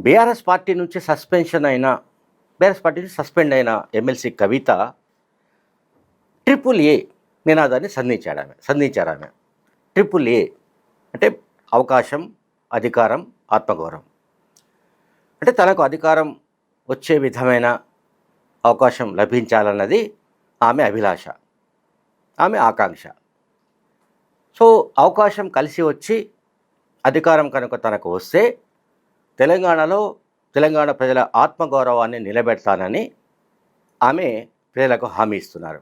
BRS party నుంచి BRS party నుంచి suspend అయిన ఎమ్మెల్సీ కవిత ట్రిపుల్ ఏ నినాదాన్ని సంధించారామె. ట్రిపుల్ ఏ అంటే అవకాశం, అధికారం, ఆత్మగౌరవం. అంటే తనకు అధికారం వచ్చే విధమైన అవకాశం లభించాలన్నది ఆమె అభిలాష, ఆమె ఆకాంక్ష. సో అవకాశం కలిసి వచ్చి అధికారం కనుక తనకు వస్తే తెలంగాణ ప్రజల ఆత్మగౌరవాన్ని నిలబెడతానని ఆమె ప్రజలకు హామీ ఇస్తున్నారు.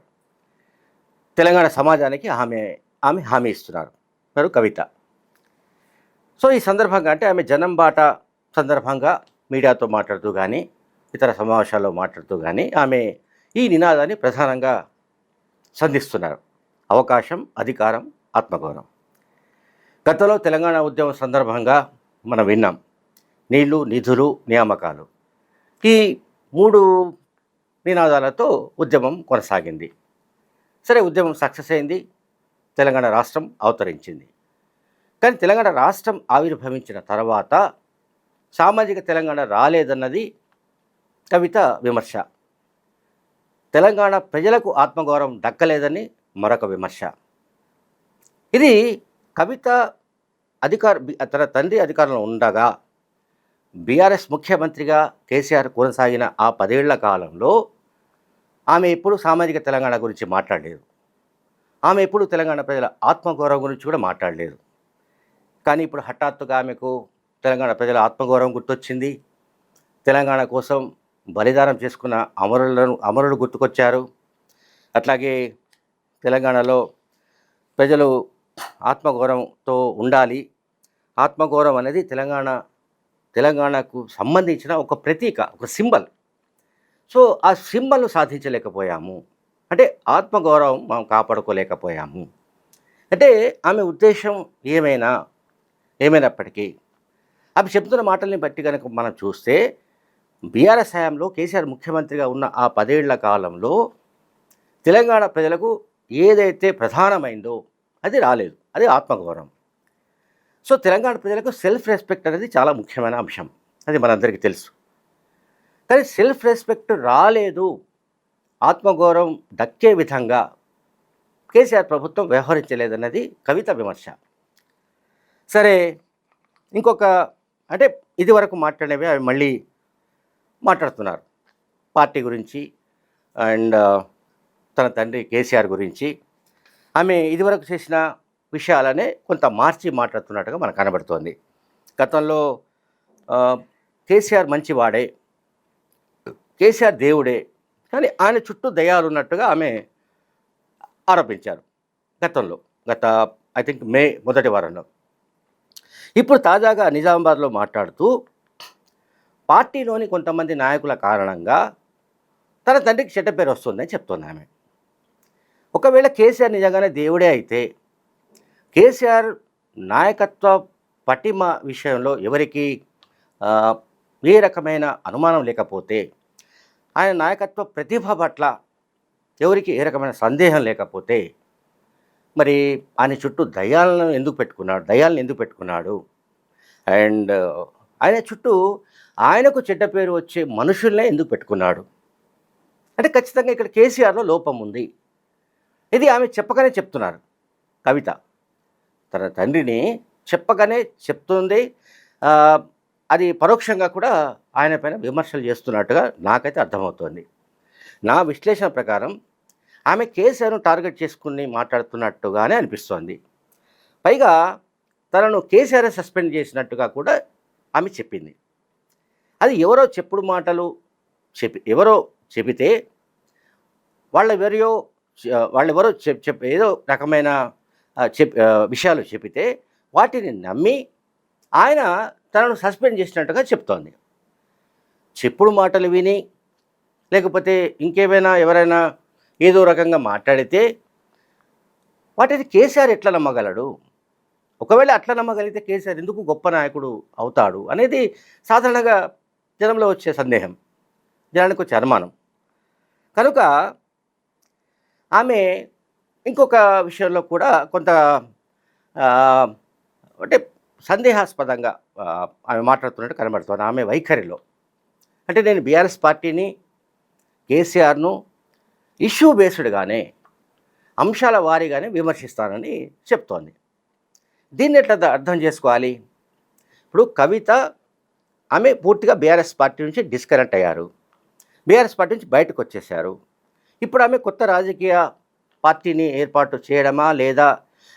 తెలంగాణ సమాజానికి ఆమె హామీ ఇస్తున్నారు ఎవరు? కవిత. సో ఈ సందర్భంగా అంటే ఆమె జనం బాట సందర్భంగా మీడియాతో మాట్లాడుతూ కానీ ఇతర సమావేశాల్లో మాట్లాడుతూ కానీ ఆమె ఈ నినాదాన్ని ప్రధానంగా సంధిస్తున్నారు. అవకాశం, అధికారం, ఆత్మగౌరవం. గతంలో తెలంగాణ ఉద్యమం సందర్భంగా మనం విన్నాం. నీళ్లు, నిధులు, నియామకాలు, ఈ 3 నినాదాలతో ఉద్యమం కొనసాగింది. సరే, ఉద్యమం సక్సెస్ అయింది, తెలంగాణ రాష్ట్రం అవతరించింది. కానీ తెలంగాణ రాష్ట్రం ఆవిర్భవించిన తర్వాత సామాజిక తెలంగాణ రాలేదన్నది కవిత విమర్శ. తెలంగాణ ప్రజలకు ఆత్మగౌరవం దక్కలేదని మరొక విమర్శ. ఇది కవిత తన తండ్రి అధికారంలో ఉండగా బీఆర్ఎస్ ముఖ్యమంత్రిగా కేసీఆర్ కొనసాగిన ఆ 10 ఏళ్ల కాలంలో ఆమె ఎప్పుడూ సామాజిక తెలంగాణ గురించి మాట్లాడలేదు. ఆమె ఎప్పుడూ తెలంగాణ ప్రజల ఆత్మగౌరవం గురించి కూడా మాట్లాడలేదు. కానీ ఇప్పుడు హఠాత్తుగా ఆమెకు తెలంగాణ ప్రజల ఆత్మగౌరవం గుర్తొచ్చింది. తెలంగాణ కోసం బలిదానం చేసుకున్న అమరులు గుర్తుకొచ్చారు. అట్లాగే తెలంగాణలో ప్రజలు ఆత్మగౌరవంతో ఉండాలి. ఆత్మగౌరవం అనేది తెలంగాణకు సంబంధించిన ఒక ప్రతీక, ఒక సింబల్. సో ఆ సింబల్ను సాధించలేకపోయాము, అంటే ఆత్మగౌరవం మనం కాపాడుకోలేకపోయాము. అంటే ఆమె ఉద్దేశం ఏమైనప్పటికీ ఆమె చెబుతున్న మాటల్ని బట్టి కనుక మనం చూస్తే బీఆర్ఎస్ హయాంలో కేసీఆర్ ముఖ్యమంత్రిగా ఉన్న ఆ 10 ఏళ్ల కాలంలో తెలంగాణ ప్రజలకు ఏదైతే ప్రధానమైందో అది రాలేదు, అది ఆత్మగౌరవం. సో తెలంగాణ ప్రజలకు సెల్ఫ్ రెస్పెక్ట్ అనేది చాలా ముఖ్యమైన అంశం, అది మనందరికీ తెలుసు. కానీ సెల్ఫ్ రెస్పెక్ట్ రాలేదు, ఆత్మగౌరవం దక్కే విధంగా కేసీఆర్ ప్రభుత్వం వ్యవహరించలేదన్నది కవిత విమర్శ. సరే, ఇంకొక అంటే ఇది వరకు మాట్లాడేవి అవి మళ్ళీ మాట్లాడుతున్నారు. పార్టీ గురించి అండ్ తన తండ్రి కేసీఆర్ గురించి ఆమె ఇదివరకు చేసిన విషయాలనే కొంత మార్చి మాట్లాడుతున్నట్టుగా మనకు కనబడుతోంది. గతంలో కేసీఆర్ మంచివాడే, కేసీఆర్ దేవుడే, కానీ ఆయన చుట్టూ దయ్యాలు ఉన్నట్టుగా ఆమె ఆరోపించారు గత ఐ థింక్ మే మొదటి వారంలో. ఇప్పుడు తాజాగా నిజామాబాద్లో మాట్లాడుతూ పార్టీలోని కొంతమంది నాయకుల కారణంగా తన తండ్రికి చెడ్డ పేరు వస్తుందని చెప్తోంది ఆమె. ఒకవేళ కేసీఆర్ నిజంగానే దేవుడే అయితే కేసీఆర్ నాయకత్వ పటిమ విషయంలో ఎవరికి ఏ రకమైన అనుమానం లేకపోతే, ఆయన నాయకత్వ ప్రతిభ పట్ల ఎవరికి ఏ రకమైన సందేహం లేకపోతే, మరి ఆయన చుట్టూ దయ్యాలను ఎందుకు పెట్టుకున్నాడు? అండ్ ఆయన చుట్టూ ఆయనకు చెడ్డ పేరు వచ్చే మనుషుల్నే ఎందుకు పెట్టుకున్నాడు? అంటే ఖచ్చితంగా ఇక్కడ కేసీఆర్లో లోపం ఉంది. ఇది ఆమె చెప్పగానే చెప్తున్నారు. కవిత తన తండ్రిని చెప్పగానే చెప్తుంది. అది పరోక్షంగా కూడా ఆయన పైన విమర్శలు చేస్తున్నట్టుగా నాకైతే అర్థమవుతోంది. నా విశ్లేషణ ప్రకారం ఆమె కేసీఆర్ను టార్గెట్ చేసుకుని మాట్లాడుతున్నట్టుగానే అనిపిస్తోంది. పైగా తనను కేసీఆర్ సస్పెండ్ చేసినట్టుగా కూడా ఆమె చెప్పింది. అది ఎవరో చెప్పుడు మాటలు ఎవరో చెబితే వాళ్ళెవరో ఏదో రకమైన విషయాలు చెబితే వాటిని నమ్మి ఆయన తనను సస్పెండ్ చేసినట్టుగా చెప్తోంది. చెప్పుడు మాటలు విని లేకపోతే ఇంకేమైనా ఎవరైనా ఏదో రకంగా మాట్లాడితే వాటిని కేసీఆర్ ఎట్లా నమ్మగలడు? ఒకవేళ అట్లా నమ్మగలిగితే కేసీఆర్ ఎందుకు గొప్ప నాయకుడు అవుతాడు అనేది సాధారణంగా జనంలో వచ్చే సందేహం, జనానికి వచ్చే అనుమానం. కనుక ఆమె ఇంకొక విషయంలో కూడా కొంత అంటే సందేహాస్పదంగా ఆమె మాట్లాడుతున్నట్టు కనబడుతోంది ఆమె వైఖరిలో. అంటే నేను బీఆర్ఎస్ పార్టీని, కేసీఆర్‌ను ఇష్యూ బేస్డ్‌గానే, అంశాల వారీగానే విమర్శిస్తానని చెప్తోంది. దీన్ని ఎట్లా అర్థం చేసుకోవాలి? ఇప్పుడు కవిత ఆమె పూర్తిగా బీఆర్ఎస్ పార్టీ నుంచి డిస్కనెక్ట్ అయ్యారు. బీఆర్ఎస్ పార్టీ నుంచి బయటకొచ్చేశారు. ఇప్పుడు ఆమె కొత్త రాజకీయ పార్టీని ఏర్పాటు చేయడమా లేదా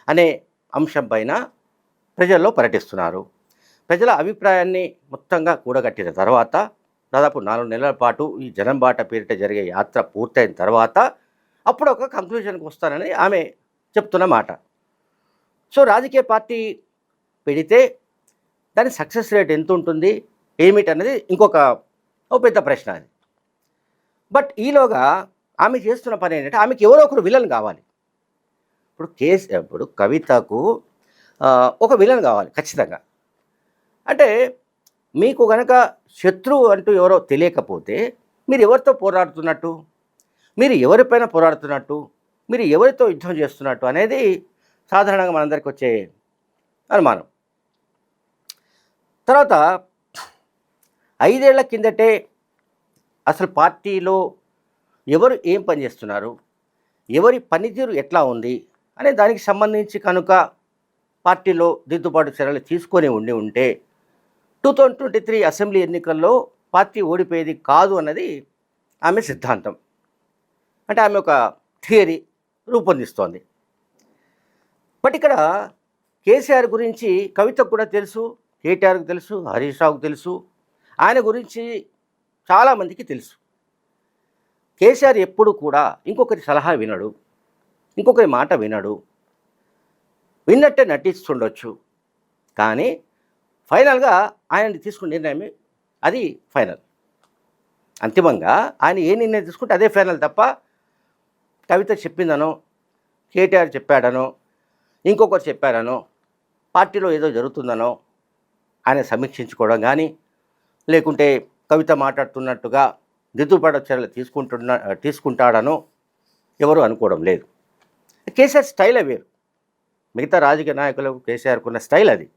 అనే అంశం పైన ప్రజల్లో పర్యటిస్తున్నారు. ప్రజల అభిప్రాయాన్ని మొత్తంగా కూడగట్టిన తర్వాత దాదాపు 4 నెలల పాటు ఈ జనం బాట పేరిట జరిగే యాత్ర పూర్తయిన తర్వాత అప్పుడు ఒక కంక్లూజన్‌కి వస్తానని ఆమె చెప్తున్న మాట. సో రాజకీయ పార్టీ పెడితే దాని సక్సెస్ రేట్ ఎంతుంటుంది, ఏమిటన్నది ఓ పెద్ద ప్రశ్న అది. బట్ ఈలోగా ఆమె చేస్తున్న పని ఏంటంటే ఆమెకి ఎవరో ఒకరు విలన్ కావాలి. ఇప్పుడు కవితకు ఒక విలన్ కావాలి ఖచ్చితంగా. అంటే మీకు గనక శత్రువు అంటూ ఎవరో తెలియకపోతే మీరు ఎవరితో పోరాడుతున్నట్టు, మీరు ఎవరిపైన పోరాడుతున్నట్టు, మీరు ఎవరితో యుద్ధం చేస్తున్నట్టు అనేది సాధారణంగా మనందరికి వచ్చే అనుమానం. తర్వాత 5 ఏళ్ల కిందటే అసలు పార్టీలో ఎవరు ఏం పని చేస్తున్నారు, ఎవరి పనితీరు ఎట్లా ఉంది అనే దానికి సంబంధించి కనుక పార్టీలో దిద్దుబాటు చర్యలు తీసుకొని ఉంటే 2023 అసెంబ్లీ ఎన్నికల్లో పార్టీ ఓడిపోయేది కాదు అన్నది ఆమె సిద్ధాంతం. అంటే ఆమె ఒక థియరీ రూపొందిస్తోంది. బట్ ఇక్కడ కేసీఆర్ గురించి కవితకు కూడా తెలుసు, కేటీఆర్కి తెలుసు, హరీష్ రావుకు తెలుసు, ఆయన గురించి చాలామందికి తెలుసు. కేసీఆర్ ఎప్పుడు కూడా ఇంకొకరి సలహా వినడు, ఇంకొకరి మాట వినడు, విన్నట్టే నటిస్తుండొచ్చు. కానీ ఫైనల్గా ఆయన తీసుకున్న నిర్ణయం అది ఫైనల్. అంతిమంగా ఆయన ఏ నిర్ణయం తీసుకుంటే అదే ఫైనల్ తప్ప కవిత చెప్పిందనో, కేటీఆర్ చెప్పాడనో, ఇంకొకరు చెప్పారనో, పార్టీలో ఏదో జరుగుతుందనో ఆయన సమీక్షించుకోవడం కానీ, లేకుంటే కవిత మాట్లాడుతున్నట్టుగా దిద్దుబాటు చర్యలు తీసుకుంటాడనో ఎవరు అనుకోవడం లేదు. కేసీఆర్ స్టైల్ వేరు. మిగతా రాజకీయ నాయకులకు కేసీఆర్కు ఉన్న స్టైల్ అది.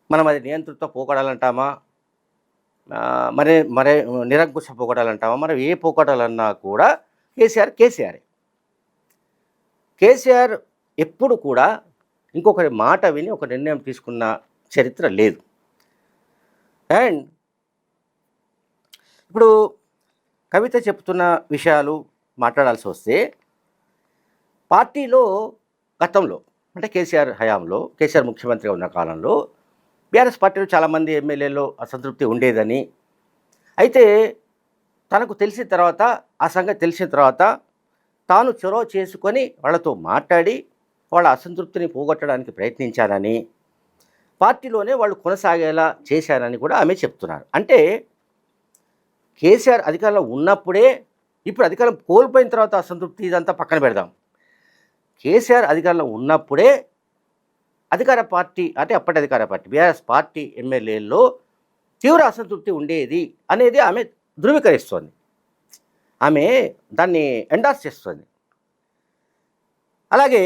మనం అది నియంతృత్వ పోకడాలంటామా, మరే నిరంకుశ పోకడాలంటామా, మనం ఏ పోకడాలన్నా కూడా కేసీఆరే. కేసీఆర్ ఎప్పుడు కూడా ఇంకొకరి మాట విని ఒక నిర్ణయం తీసుకున్న చరిత్ర లేదు. అండ్ ఇప్పుడు కవిత చెప్తున్న విషయాలు మాట్లాడాల్సి వస్తే పార్టీలో గతంలో అంటే కేసీఆర్ హయాంలో, కేసీఆర్ ముఖ్యమంత్రిగా ఉన్న కాలంలో బీఆర్ఎస్ పార్టీలో చాలామంది ఎమ్మెల్యేలో అసంతృప్తి ఉండేదని, అయితే తనకు తెలిసిన తర్వాత, ఆ సంగతి తెలిసిన తర్వాత తాను చొరవ చేసుకొని వాళ్ళతో మాట్లాడి వాళ్ళ అసంతృప్తిని పోగొట్టడానికి ప్రయత్నించానని, పార్టీలోనే వాళ్ళు కొనసాగేలా చేశానని కూడా ఆమె చెప్తున్నారు. అంటే కేసీఆర్ అధికారంలో ఉన్నప్పుడే, ఇప్పుడు అధికారం కోల్పోయిన తర్వాత అసంతృప్తి ఇదంతా పక్కన పెడదాం. కేసీఆర్ అధికారంలో ఉన్నప్పుడే అధికార పార్టీ అంటే అప్పటి అధికార పార్టీ బీఆర్ఎస్ పార్టీ ఎమ్మెల్యేల్లో తీవ్ర అసంతృప్తి ఉండేది అనేది ఆమె ధృవీకరిస్తోంది. ఆమె దాన్ని ఎండార్స్ చేస్తుంది. అలాగే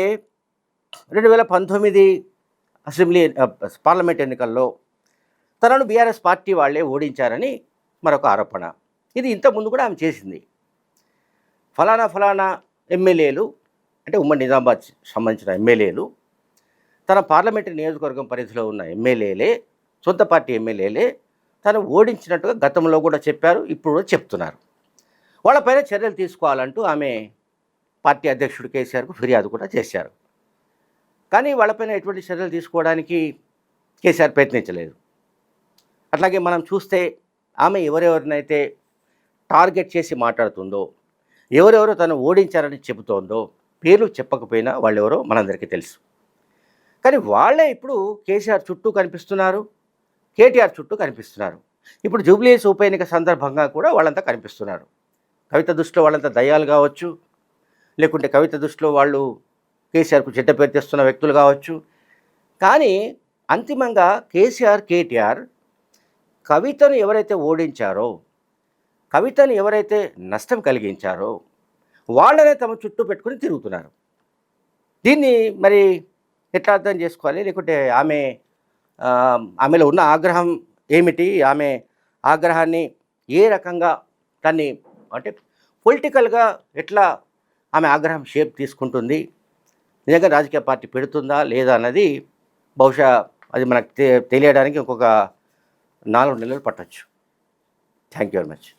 2019 అసెంబ్లీ పార్లమెంట్ ఎన్నికల్లో తనను బీఆర్ఎస్ పార్టీ వాళ్ళే ఓడించారని మరొక ఆరోపణ. ఇది ఇంతకుముందు కూడా ఆమె చేసింది. ఫలానా ఎమ్మెల్యేలు అంటే ఉమ్మడి నిజామాబాద్ సంబంధించిన ఎమ్మెల్యేలు, తన పార్లమెంటరీ నియోజకవర్గం పరిధిలో ఉన్న ఎమ్మెల్యేలే, సొంత పార్టీ ఎమ్మెల్యేలే తను ఓడించినట్టుగా గతంలో కూడా చెప్పారు, ఇప్పుడు కూడా చెప్తున్నారు. వాళ్ళపైన చర్యలు తీసుకోవాలంటూ ఆమె పార్టీ అధ్యక్షుడు కేసీఆర్కు ఫిర్యాదు కూడా చేశారు. కానీ వాళ్ళపైన ఎటువంటి చర్యలు తీసుకోవడానికి కేసీఆర్ ప్రయత్నించలేదు. అట్లాగే మనం చూస్తే ఆమె ఎవరెవరినైతే టార్గెట్ చేసి మాట్లాడుతుందో, ఎవరెవరో తను ఓడించారని చెబుతోందో, పేర్లు చెప్పకపోయినా వాళ్ళెవరో మనందరికీ తెలుసు. కానీ వాళ్ళే ఇప్పుడు కేసీఆర్ చుట్టూ కనిపిస్తున్నారు, కేటీఆర్ చుట్టూ కనిపిస్తున్నారు. ఇప్పుడు జూబ్లీహిల్స్ ఉప ఎన్నిక సందర్భంగా కూడా వాళ్ళంతా కనిపిస్తున్నారు. కవిత దృష్టిలో వాళ్ళంతా దయ్యాలు కావచ్చు, లేకుంటే కవిత దృష్టిలో వాళ్ళు కేసీఆర్కు చెడ్డ పేరు తెస్తున్న వ్యక్తులు కావచ్చు. కానీ అంతిమంగా కేసీఆర్, కేటీఆర్ కవితను ఎవరైతే ఓడించారో, కవితను ఎవరైతే నష్టం కలిగించారో వాళ్ళనే తమ చుట్టూ పెట్టుకుని తిరుగుతున్నారు. దీన్ని మరి ఎట్లా అర్థం చేసుకోవాలి? లేకుంటే ఆమె ఆమెలో ఉన్న ఆగ్రహం ఏమిటి, ఆమె ఆగ్రహాన్ని ఏ రకంగా దాన్ని అంటే పొలిటికల్గా ఎట్లా ఆమె ఆగ్రహం షేప్ తీసుకుంటుంది, నిజంగా రాజకీయ పార్టీ పెడుతుందా లేదా అన్నది బహుశా అది మనకు తెలియడానికి ఇంకొక 4 నెలలు పట్టొచ్చు. Thank you very much.